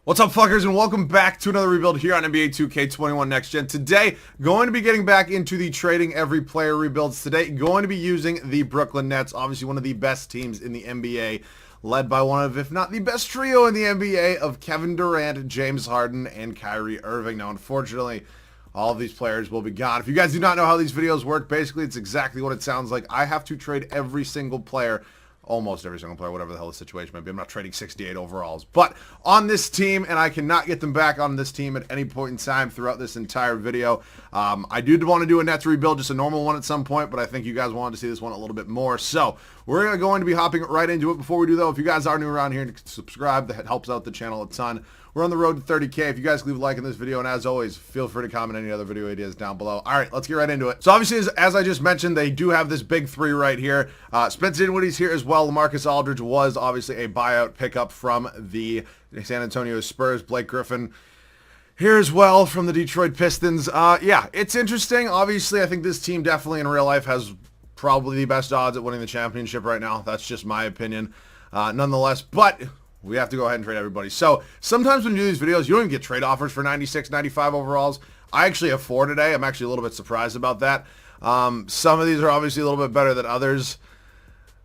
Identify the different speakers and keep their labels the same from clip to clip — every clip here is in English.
Speaker 1: What's up, fuckers, and welcome back to another rebuild here on NBA 2K21 Next Gen. Today, going to be getting back into the trading every player rebuilds. Today, going to be using the Brooklyn Nets, obviously one of the best teams in the NBA, led by one of, if not the best trio in the NBA of Kevin Durant, James Harden, and Kyrie Irving. Now, unfortunately, all of these players will be gone. If you guys do not know how these videos work, basically it's exactly what it sounds like. I have to trade every single player, almost every single player, whatever the hell the situation might be. I'm not trading 68 overalls, but on this team, and I cannot get them back on this team at any point in time throughout this entire video. I do want to do a Nets rebuild, just a normal one at some point, but I think you guys wanted to see this one a little bit more. So we're going to be hopping right into it. Before we do, though, if you guys are new around here and subscribe, that helps out the channel a ton. We're on the road to 30K. If you guys leave a like in this video, and as always, feel free to comment any other video ideas down below. All right, let's get right into it. So obviously, as I just mentioned, they do have this big three right here. Spencer Dinwiddie's here as well. LaMarcus Aldridge was obviously a buyout pickup from the San Antonio Spurs. Blake Griffin here as well from the Detroit Pistons. Yeah, it's interesting. Obviously, I think this team definitely in real life has probably the best odds at winning the championship right now. That's just my opinion. Nonetheless, but we have to go ahead and trade everybody. So sometimes when you do these videos, you don't even get trade offers for 96, 95 overalls. I actually have 4 today. I'm actually a little bit surprised about that. Some of these are obviously a little bit better than others.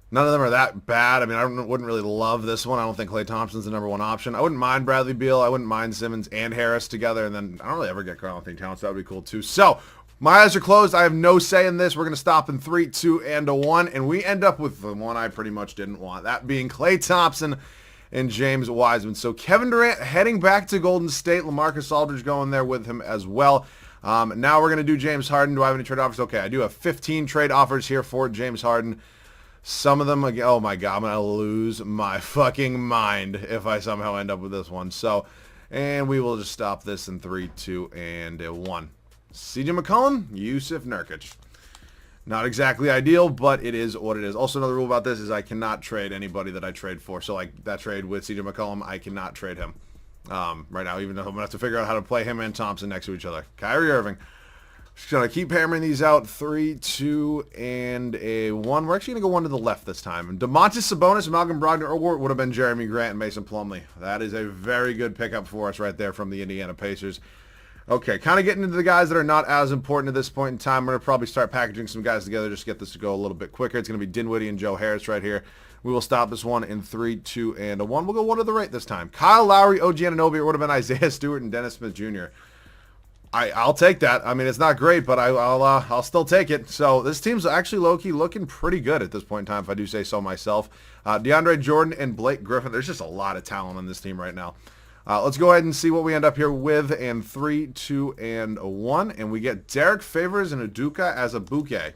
Speaker 1: None of them are that bad. I mean, I wouldn't really love this one. I don't think Klay Thompson's the #1 option. I wouldn't mind Bradley Beal. I wouldn't mind Simmons and Harris together. And then I don't really ever get Karl-Anthony Towns. That would be cool too. So my eyes are closed. I have no say in this. We're going to stop in 3, 2, and a 1. And we end up with the one I pretty much didn't want. That being Klay Thompson and James Wiseman. So Kevin Durant heading back to Golden State. LaMarcus Aldridge going there with him as well. Now we're going to do James Harden. Do I have any trade offers? Okay, I do have 15 trade offers here for James Harden. Some of them, oh my God, I'm going to lose my fucking mind if I somehow end up with this one. So, and we will just stop this in 3, 2, and a 1. CJ McCollum, Yusuf Nurkic. Not exactly ideal, but it is what it is. Also, another rule about this is I cannot trade anybody that I trade for. So, like that trade with CJ McCollum, I cannot trade him right now, even though I'm going to have to figure out how to play him and Thompson next to each other. Kyrie Irving. Just going to keep hammering these out. 3, 2, and a 1. We're actually going to go one to the left this time. And Domantas Sabonis, Malcolm Brogdon, or would have been Jeremy Grant and Mason Plumlee. That is a very good pickup for us right there from the Indiana Pacers. Okay, kind of getting into the guys that are not as important at this point in time. We're going to probably start packaging some guys together just to get this to go a little bit quicker. It's going to be Dinwiddie and Joe Harris right here. We will stop this one in 3, 2, and a 1. We'll go one to the right this time. Kyle Lowry, OG Anunoby. It would have been Isaiah Stewart and Dennis Smith Jr. I'll take that. I mean, it's not great, but I'll still take it. So this team's actually low-key looking pretty good at this point in time, if I do say so myself. DeAndre Jordan and Blake Griffin. There's just a lot of talent on this team right now. Let's go ahead and see what we end up here with in 3, 2, and a 1. And we get Derek Favors and Udoka as a bouquet.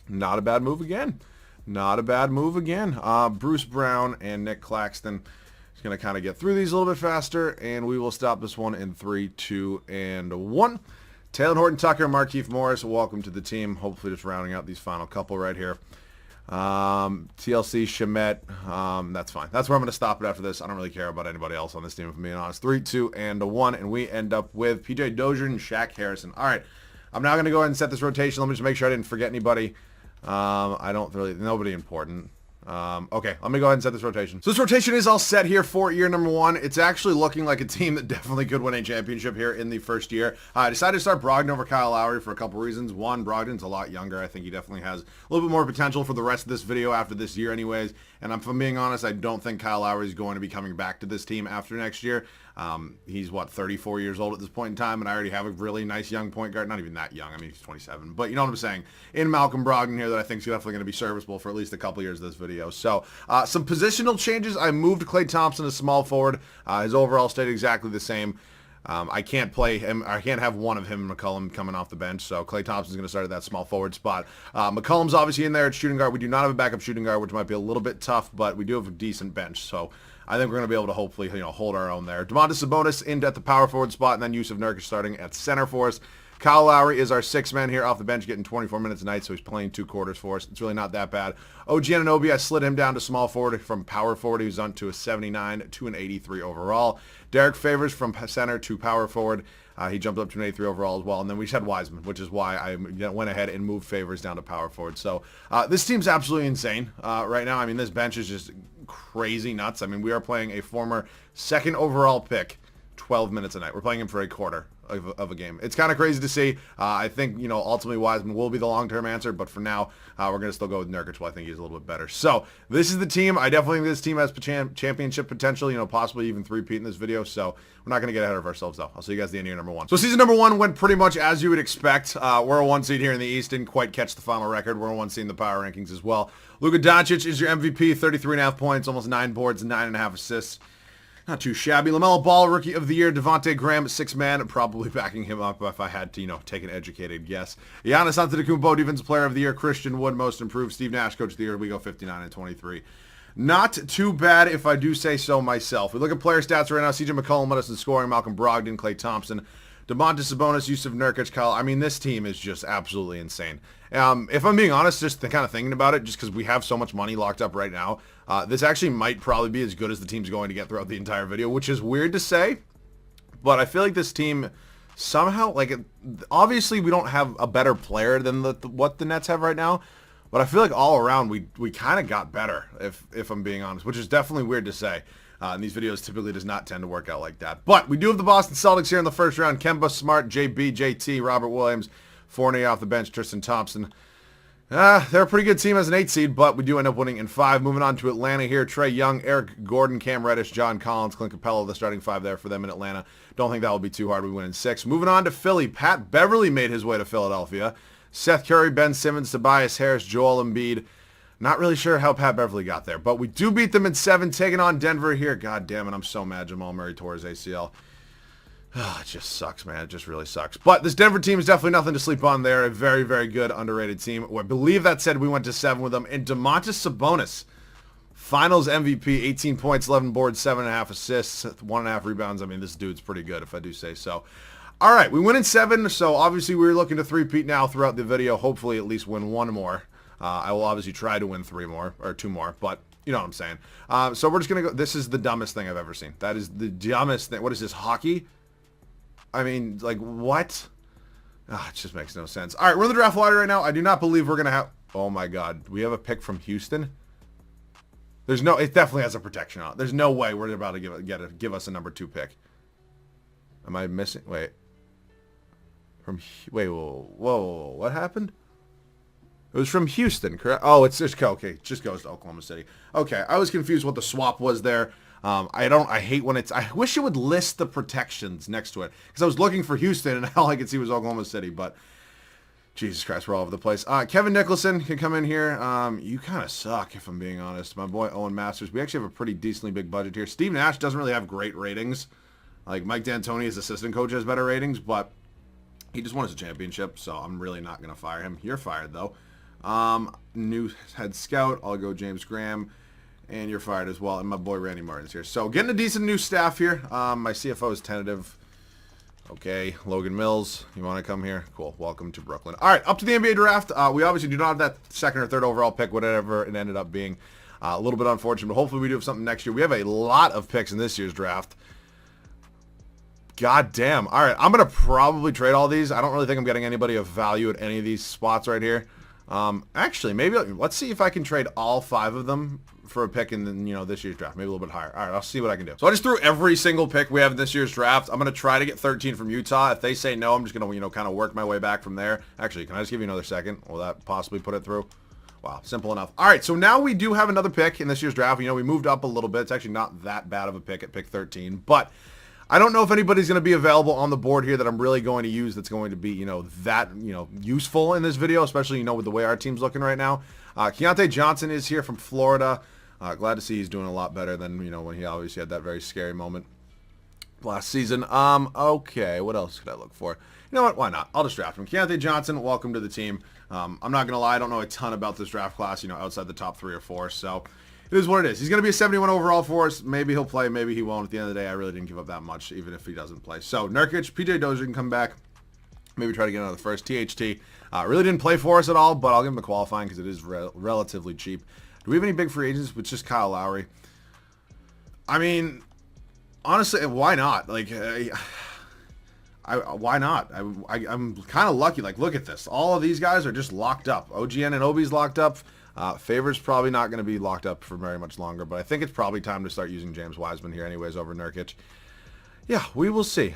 Speaker 1: Not a bad move again. Not a bad move again. Bruce Brown and Nick Claxton. Just going to kind of get through these a little bit faster. And we will stop this one in 3, 2, and a 1. Taylor Horton-Tucker, Markieff Morris, welcome to the team. Hopefully just rounding out these final couple right here. TLC, Shamet, that's fine. That's where I'm going to stop it after this. I don't really care about anybody else on this team, if I'm being honest. 3, 2, and a 1, and we end up with PJ Dozier and Shaq Harrison. All right, I'm now going to go ahead and set this rotation. Let me just make sure I didn't forget anybody. I don't really, nobody important. Okay, let me go ahead and set this rotation. So this rotation is all set here for year number 1. It's actually looking like a team that definitely could win a championship here in the first year. I decided to start Brogdon over Kyle Lowry for a couple reasons. One, Brogdon's a lot younger. I think he definitely has a little bit more potential for the rest of this video after this year anyways. And if I'm being honest, I don't think Kyle Lowry is going to be coming back to this team after next year. He's, what, 34 years old at this point in time, and I already have a really nice young point guard. Not even that young. I mean, he's 27. But you know what I'm saying? In Malcolm Brogdon here that I think is definitely going to be serviceable for at least a couple years of this video. So, some positional changes. I moved Klay Thompson to small forward. His overall stayed exactly the same. I can't play him. I can't have one of him and McCollum coming off the bench. So Klay Thompson's going to start at that small forward spot. McCollum's obviously in there at shooting guard. We do not have a backup shooting guard, which might be a little bit tough, but we do have a decent bench. So I think we're going to be able to hopefully, hold our own there. Domantas Sabonis in at the power forward spot, and then Yusuf Nurkic starting at center for us. Kyle Lowry is our 6th man here off the bench, getting 24 minutes a night, so he's playing 2 quarters for us. It's really not that bad. OG Anunoby, I slid him down to small forward from power forward. He was on to a 79 to an 83 overall. Derek Favors from center to power forward. He jumped up to an 83 overall as well. And then we just had Wiseman, which is why I went ahead and moved Favors down to power forward. So this team's absolutely insane right now. I mean, this bench is just crazy nuts. I mean, we are playing a former second overall pick 12 minutes a night. We're playing him for a quarter of a game. It's kind of crazy to see. I think, you know, ultimately Wiseman will be the long-term answer, but for now, we're going to still go with Nurkic. Well, I think he's a little bit better. So this is the team. I definitely think this team has championship potential, you know, possibly even three-peat in this video. So we're not going to get ahead of ourselves, though. I'll see you guys at the end of year number 1. So season number 1 went pretty much as you would expect. We're a 1 seed here in the East. Didn't quite catch the final record. We're a 1 seed in the power rankings as well. Luka Doncic is your MVP, 33.5 points, almost 9 boards, 9.5 assists. Not too shabby. LaMelo Ball, Rookie of the Year. Devontae Graham, 6-man. Probably backing him up if I had to, you know, take an educated guess. Giannis Antetokounmpo, Defensive Player of the Year. Christian Wood, Most Improved. Steve Nash, Coach of the Year. We go 59 and 23. Not too bad if I do say so myself. We look at player stats right now. CJ McCollum led us in scoring. Malcolm Brogdon, Klay Thompson, Domantas Sabonis, Yusuf Nurkic, Kyle. I mean, this team is just absolutely insane. If I'm being honest, just kind of thinking about it, just because we have so much money locked up right now, this actually might probably be as good as the team's going to get throughout the entire video, which is weird to say, but I feel like this team somehow, like, obviously we don't have a better player than what the Nets have right now, but I feel like all around we kind of got better, if I'm being honest, which is definitely weird to say. And these videos typically does not tend to work out like that. But we do have the Boston Celtics here in the first round. Kemba, Smart, JB, JT, Robert Williams, Fournier off the bench, Tristan Thompson. They're a pretty good team as an 8 seed, but we do end up winning in 5. Moving on to Atlanta here. Trae Young, Eric Gordon, Cam Reddish, John Collins, Clint Capella, the starting 5 there for them in Atlanta. Don't think that will be too hard. We win in 6. Moving on to Philly. Pat Beverly made his way to Philadelphia. Seth Curry, Ben Simmons, Tobias Harris, Joel Embiid. Not really sure how Pat Beverly got there, but we do beat them in 7, taking on Denver here. God damn it, I'm so mad Jamal Murray tore his ACL. It just sucks, man. It just really sucks. But this Denver team is definitely nothing to sleep on. They're a very, very good, underrated team. I believe that said we went to 7 with them. And Domantas Sabonis, Finals MVP, 18 points, 11 boards, 7.5 assists, 1.5 rebounds. I mean, this dude's pretty good, if I do say so. All right, we win in 7, so obviously we're looking to three-peat now throughout the video. Hopefully at least win 1 more. I will obviously try to win 3 more, or 2 more, but you know what I'm saying. So we're just going to go. This is the dumbest thing I've ever seen. That is the dumbest thing. What is this, hockey? I mean, like, what? It just makes no sense. All right, we're in the draft lottery right now. I do not believe we're going to have... Oh, my God. We have a pick from Houston? There's no... It definitely has a protection on it. There's no way we're about to give us a number 2 pick. Am I missing... Wait. Wait, whoa. What happened? It was from Houston, correct? Oh, it's just okay. It just goes to Oklahoma City. Okay, I was confused what the swap was there. I hate when it's. I wish it would list the protections next to it because I was looking for Houston and all I could see was Oklahoma City. But Jesus Christ, we're all over the place. Kevin Nicholson can come in here. You kind of suck, if I'm being honest. My boy Owen Masters. We actually have a pretty decently big budget here. Steve Nash doesn't really have great ratings. Like Mike D'Antoni, his assistant coach, has better ratings, but he just won us a championship, so I'm really not gonna fire him. You're fired though. New head scout, I'll go James Graham, and you're fired as well, and my boy Randy Martin's here. So getting a decent new staff here. My CFO is tentative. Okay, Logan Mills, you want to come here? Cool, welcome to Brooklyn. All right, up to the NBA draft. We obviously do not have that 2nd or 3rd overall pick, whatever it ended up being. A little bit unfortunate, but hopefully we do have something next year. We have a lot of picks in this year's draft. God damn. All right, I'm going to probably trade all these. I don't really think I'm getting anybody of value at any of these spots right here. Actually, maybe let's see if I can trade all 5 of them for a pick in the, you know, this year's draft, maybe a little bit higher. All right, I'll see what I can do. So I just threw every single pick we have in this year's draft. I'm going to try to get 13 from Utah. If they say no, I'm just going to, you know, kind of work my way back from there. Actually, can I just give you another second? Will that possibly put it through? Wow, simple enough. All right, so now we do have another pick in this year's draft. You know, we moved up a little bit. It's actually not that bad of a pick at pick 13, but I don't know if anybody's going to be available on the board here that I'm really going to use that's going to be, you know, that, you know, useful in this video, especially, you know, with the way our team's looking right now. Keontae Johnson is here from Florida. Glad to see he's doing a lot better than, you know, when he obviously had that very scary moment last season. Okay, what else could I look for? You know what? Why not? I'll just draft him. Keontae Johnson, welcome to the team. I'm not going to lie. I don't know a ton about this draft class, you know, outside the top 3 or 4, so it is what it is. He's going to be a 71 overall for us. Maybe he'll play. Maybe he won't. At the end of the day, I really didn't give up that much, even if he doesn't play. So, Nurkic, PJ Dozier can come back. Maybe try to get another first. THT really didn't play for us at all, but I'll give him a qualifying because it is relatively cheap. Do we have any big free agents? It's just Kyle Lowry. I mean, honestly, why not? Like, why not? I'm kind of lucky. Like, look at this. All of these guys are just locked up. OG Anunoby's locked up. Favors probably not going to be locked up for very much longer, but I think it's probably time to start using James Wiseman here anyways over Nurkic. Yeah, we will see.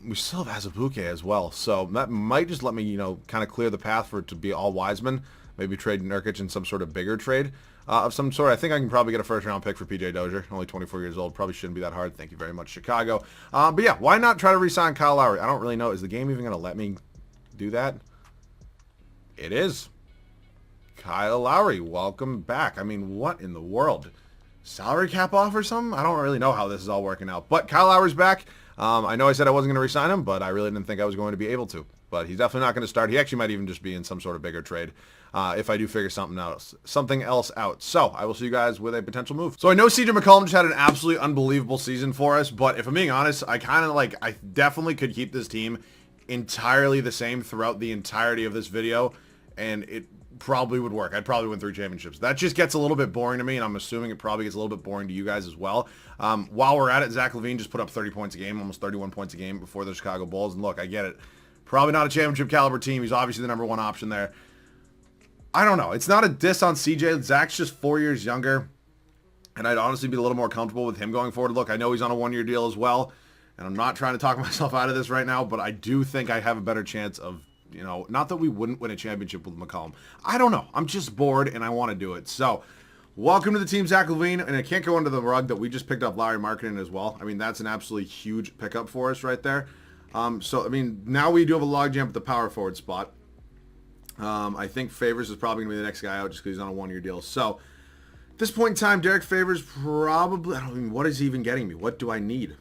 Speaker 1: We still have Azubuike as well, so that might just let me, you know, kind of clear the path for it to be all Wiseman. Maybe trade Nurkic in some sort of bigger trade of some sort. I think I can probably get a first-round pick for PJ Dozier. Only 24 years old. Probably shouldn't be that hard. Thank you very much, Chicago. But yeah, why not try to re-sign Kyle Lowry? I don't really know. Is the game even going to let me do that? It is. Kyle Lowry, welcome back. I mean, what in the world? Salary cap off or something? I don't really know how this is all working out. But Kyle Lowry's back. I know I said I wasn't going to re-sign him, but I really didn't think I was going to be able to. But he's definitely not going to start. He actually might even just be in some sort of bigger trade if I do figure something else out. So I will see you guys with a potential move. So I know CJ McCollum just had an absolutely unbelievable season for us, but if I'm being honest, I definitely could keep this team entirely the same throughout the entirety of this video, and it probably would work. I'd probably win 3 championships. That just gets a little bit boring to me, and I'm assuming it probably gets a little bit boring to you guys as well. While we're at it, Zach LaVine just put up 30 points a game, almost 31 points a game before the Chicago Bulls, and look, I get it. Probably not a championship caliber team. He's obviously the number 1 option there. I don't know. It's not a diss on CJ. Zach's just 4 years younger, and I'd honestly be a little more comfortable with him going forward. Look, I know he's on a 1-year deal as well, and I'm not trying to talk myself out of this right now, but I do think I have a better chance of, you know, not that we wouldn't win a championship with McCollum. I don't know. I'm just bored, and I want to do it. So, welcome to the team, Zach LaVine, and I can't go under the rug that we just picked up Larry Marketing as well. I mean, that's an absolutely huge pickup for us right there. So, I mean, now we do have a logjam at the power forward spot. I think Favors is probably going to be the next guy out just because he's on a 1-year deal. So, at this point in time, Derek Favors probably, I don't mean, what is he even getting me? What do I need?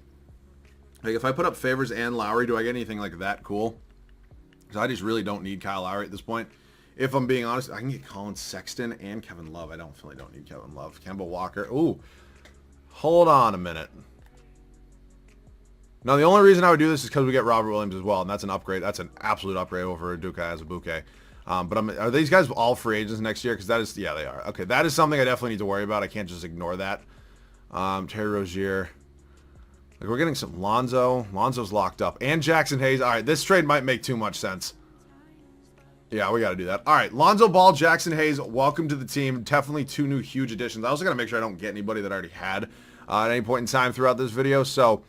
Speaker 1: Like, if I put up Favors and Lowry, do I get anything like that cool? Because I just really don't need Kyle Lowry at this point. If I'm being honest, I can get Colin Sexton and Kevin Love. I don't need Kevin Love. Kemba Walker. Ooh. Hold on a minute. Now, the only reason I would do this is because we get Robert Williams as well, and that's an upgrade. That's an absolute upgrade over Udoka Azubuike. But are these guys all free agents next year? Because that is, yeah, they are. Okay, that is something I definitely need to worry about. I can't just ignore that. Terry Rozier. Like, we're getting some Lonzo. Lonzo's locked up. And Jackson Hayes. All right, this trade might make too much sense. Yeah, we got to do that. All right, Lonzo Ball, Jackson Hayes, welcome to the team. Definitely 2 new huge additions. I also got to make sure I don't get anybody that I already had at any point in time throughout this video. So,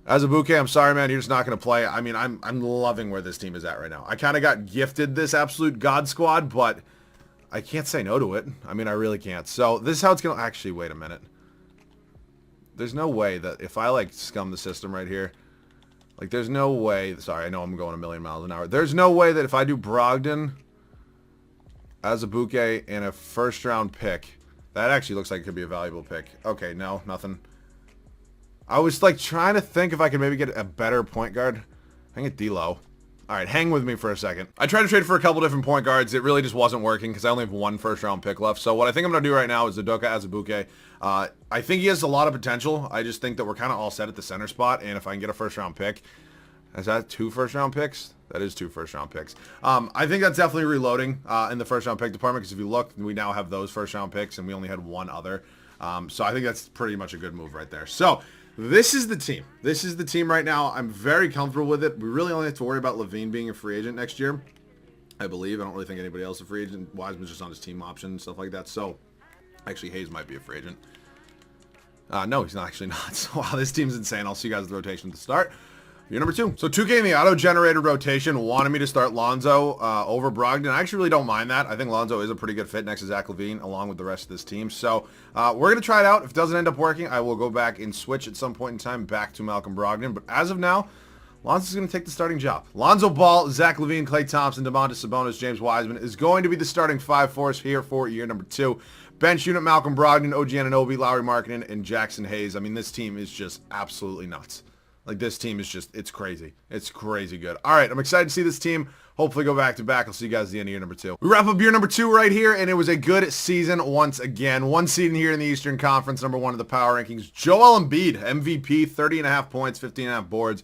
Speaker 1: Azubuike, I'm sorry, man. You're just not going to play. I mean, I'm loving where this team is at right now. I kind of got gifted this absolute God squad, but I can't say no to it. I mean, I really can't. So, this is how it's going to... Actually, wait a minute. There's no way that if I, like, scum the system right here, like, there's no way, sorry, I know I'm going a million miles an hour. There's no way that if I do Brogdon, Azubuike, and a first-round pick, that actually looks like it could be a valuable pick. Okay, no, nothing. I was, like, trying to think if I could maybe get a better point guard. I think it's D'Lo. All right, hang with me for a second. I tried to trade for a couple different point guards. It really just wasn't working because I only have 1 first-round pick left. So what I think I'm going to do right now is Udoka Azubuike. I think he has a lot of potential. I just think that we're kind of all set at the center spot, and if I can get a first-round pick, is that 2 first-round picks? That is 2 first-round picks. I think that's definitely reloading in the first-round pick department because if you look, we now have those first-round picks, and we only had 1 other. So I think that's pretty much a good move right there. So this is the team. This is the team right now. I'm very comfortable with it. We really only have to worry about LaVine being a free agent next year, I believe. I don't really think anybody else is a free agent. Wiseman's just on his team option and stuff like that. So actually, Hayes might be a free agent. No, he's not actually not. So wow, this team's insane. I'll see you guys at the rotation to start. You're number 2. So 2K in the auto-generated rotation wanted me to start Lonzo over Brogdon. I actually really don't mind that. I think Lonzo is a pretty good fit next to Zach LaVine along with the rest of this team. So we're going to try it out. If it doesn't end up working, I will go back and switch at some point in time back to Malcolm Brogdon. But as of now, Lonzo's going to take the starting job. Lonzo Ball, Zach LaVine, Klay Thompson, Domantas Sabonis, James Wiseman is going to be the starting 5 for us here for year number 2. Bench unit, Malcolm Brogdon, OG Anunoby, Lowry Markkanen, and Jackson Hayes. I mean, this team is just absolutely nuts. Like, this team is just, it's crazy. It's crazy good. All right, I'm excited to see this team hopefully go back-to-back. I'll see you guys at the end of year number 2. We wrap up year number 2 right here, and it was a good season once again. 1 seed here in the Eastern Conference, number 1 of the power rankings. Joel Embiid, MVP, 30.5 points, 15.5 boards,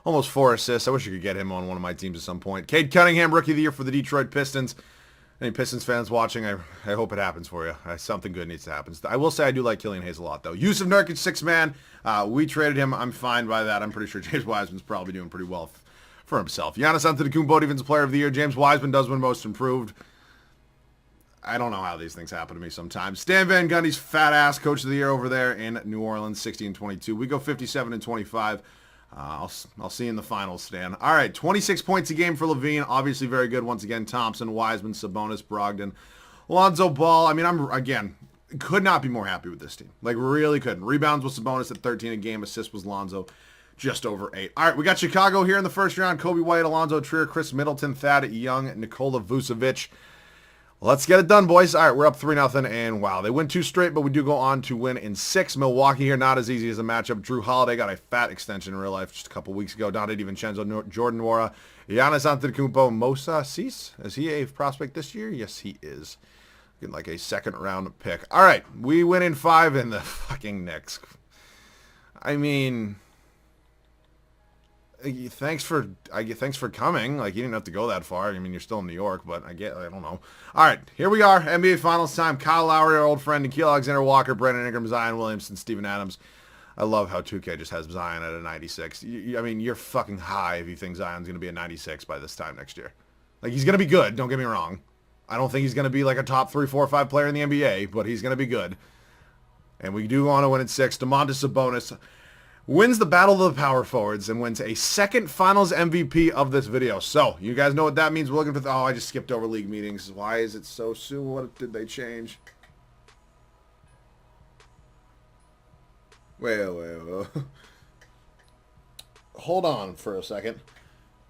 Speaker 1: almost 4 assists. I wish you could get him on one of my teams at some point. Cade Cunningham, Rookie of the Year for the Detroit Pistons. Any Pistons fans watching, I hope it happens for you. Something good needs to happen. I will say I do like Killian Hayes a lot, though. Yusuf Nurkic, 6-man. We traded him. I'm fine by that. I'm pretty sure James Wiseman's probably doing pretty well for himself. Giannis Antetokounmpo, Defensive Player of the Year. James Wiseman does win Most Improved. I don't know how these things happen to me sometimes. Stan Van Gundy's fat ass coach of the year over there in New Orleans, 60-22. We go 57-25. I'll see you in the finals, Stan. All right, 26 points a game for LaVine. Obviously very good. Once again, Thompson, Wiseman, Sabonis, Brogdon, Lonzo Ball. I mean, could not be more happy with this team. Like, really couldn't. Rebounds was Sabonis at 13 a game. Assists was Lonzo, just over 8. All right, we got Chicago here in the first round. Kobe White, Alonzo Trier, Chris Middleton, Thad Young, Nikola Vucevic. Let's get it done, boys. All right, we're up 3-0, and wow, they win 2 straight, but we do go on to win in 6. Milwaukee here, not as easy as a matchup. Drew Holiday got a fat extension in real life just a couple weeks ago. Dante DiVincenzo, Jordan Nwora, Giannis Antetokounmpo, Massa Cease. Is he a prospect this year? Yes, he is. Getting like a second-round pick. All right, we win in 5 in the fucking Knicks. I mean, thanks for coming. Like, you didn't have to go that far. I mean, you're still in New York, but I don't know. All right, here we are. NBA Finals time. Kyle Lowry, our old friend, Nikhil Alexander-Walker, Brandon Ingram, Zion Williamson, Steven Adams. I love how 2K just has Zion at a 96. I mean, you're fucking high if you think Zion's going to be a 96 by this time next year. Like, he's going to be good. Don't get me wrong. I don't think he's going to be like a top 3, 4, 5 player in the NBA, but he's going to be good. And we do want to win in 6. Domantas Sabonis wins the battle of the power forwards and wins a second finals MVP of this video. So, you guys know what that means. We're looking for I just skipped over league meetings. Why is it so soon? What did they change? Wait. Hold on for a second.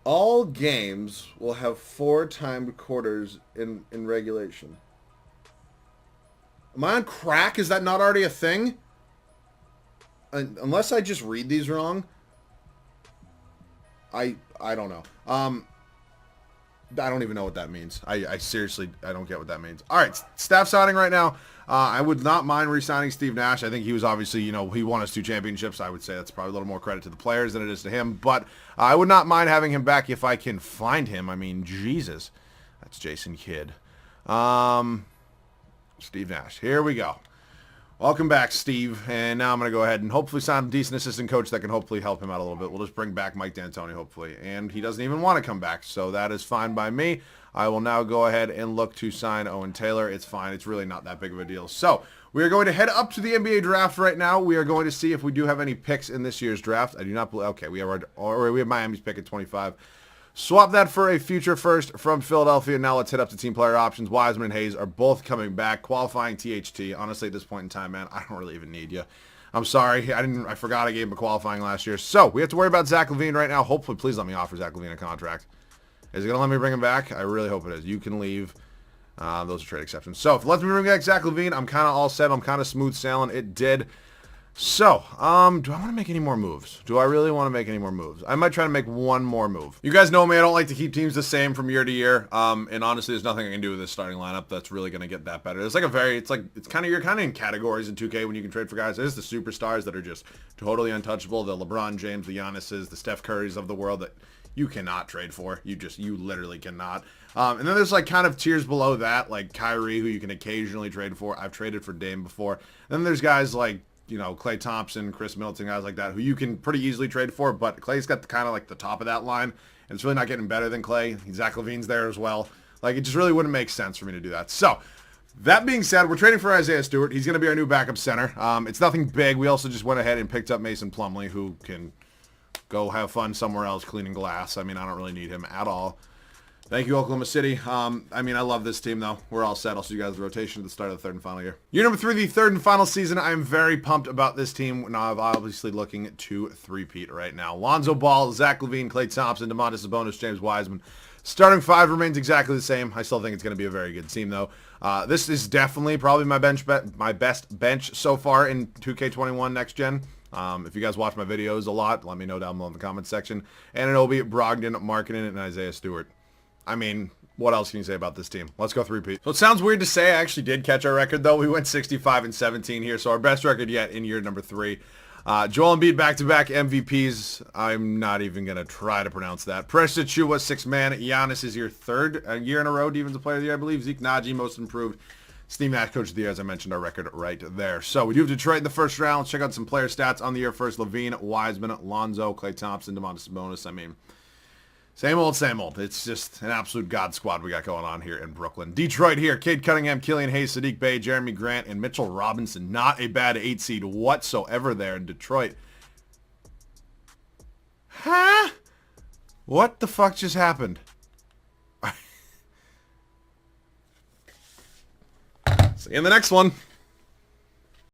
Speaker 1: All games will have 4 timed quarters in regulation. Am I on crack? Is that not already a thing? Unless I just read these wrong. I don't know. I don't even know what that means. I seriously, I don't get what that means. All right, staff signing right now. I would not mind re-signing Steve Nash. I think he was obviously, he won us 2 championships. I would say that's probably a little more credit to the players than it is to him. But I would not mind having him back if I can find him. I mean, Jesus. That's Jason Kidd. Steve Nash. Here we go. Welcome back, Steve. And now I'm going to go ahead and hopefully sign a decent assistant coach that can hopefully help him out a little bit. We'll just bring back Mike D'Antoni, hopefully. And he doesn't even want to come back, so that is fine by me. I will now go ahead and look to sign Owen Taylor. It's fine. It's really not that big of a deal. So we are going to head up to the NBA draft right now. We are going to see if we do have any picks in this year's draft. I do not believe. Okay, we have Miami's pick at 25. Swap that for a future first from Philadelphia. Now let's hit up to team player options. Wiseman and Hayes are both coming back. Qualifying THT. Honestly, at this point in time, man, I don't really even need you. I'm sorry. I forgot I gave him a qualifying last year. So we have to worry about Zach LaVine right now. Hopefully, please let me offer Zach LaVine a contract. Is it going to let me bring him back? I really hope it is. You can leave. Those are trade exceptions. So if it lets me bring back Zach LaVine, I'm kind of all set. I'm kind of smooth sailing. It did. So, do I want to make any more moves? Do I really want to make any more moves? I might try to make one more move. You guys know me. I don't like to keep teams the same from year to year. And honestly, there's nothing I can do with this starting lineup that's really going to get that better. It's like you're kind of in categories in 2K when you can trade for guys. There's the superstars that are just totally untouchable. The LeBron James, the Giannis's, the Steph Currys of the world that you cannot trade for. You literally cannot. And then there's like kind of tiers below that, like Kyrie, who you can occasionally trade for. I've traded for Dame before. And then there's guys like, Klay Thompson, Chris Middleton, guys like that, who you can pretty easily trade for, but Klay's got kind of like the top of that line, and it's really not getting better than Klay. Zach LaVine's there as well. Like, it just really wouldn't make sense for me to do that. So, that being said, we're trading for Isaiah Stewart. He's going to be our new backup center. It's nothing big. We also just went ahead and picked up Mason Plumlee, who can go have fun somewhere else cleaning glass. I mean, I don't really need him at all. Thank you, Oklahoma City. I mean, I love this team, though. We're all set. I'll see you guys at the rotation at the start of the third and final year. Year number 3, the third and final season. I'm very pumped about this team. Now, I'm obviously looking to three-peat right now. Lonzo Ball, Zach LaVine, Klay Thompson, Domantas Sabonis, James Wiseman. Starting 5 remains exactly the same. I still think it's going to be a very good team, though. This is definitely probably my best bench so far in 2K21 Next Gen. If you guys watch my videos a lot, let me know down below in the comments section. And it'll be Brogdon, Markkanen, and Isaiah Stewart. I mean, what else can you say about this team? Let's go three-peat. So it sounds weird to say. I actually did catch our record, though. We went 65-17 here, so our best record yet in year number 3. Joel Embiid back-to-back MVPs. I'm not even going to try to pronounce that. Precious Achiuwa, 6-man. Giannis is your third year in a row. Defensive player of the year, I believe. Zeke Naji, most improved. Steve Nash, coach of the year, as I mentioned, our record right there. So we do have Detroit in the first round. Let's check out some player stats on the year first. LaVine, Wiseman, Lonzo, Klay Thompson, Domantas Sabonis. I mean, Same old, same old. It's just an absolute god squad we got going on here in Brooklyn. Detroit here. Cade Cunningham, Killian Hayes, Sadiq Bey, Jeremy Grant, and Mitchell Robinson. Not a bad 8 seed whatsoever there in Detroit. Huh? What the fuck just happened? See you in the next one.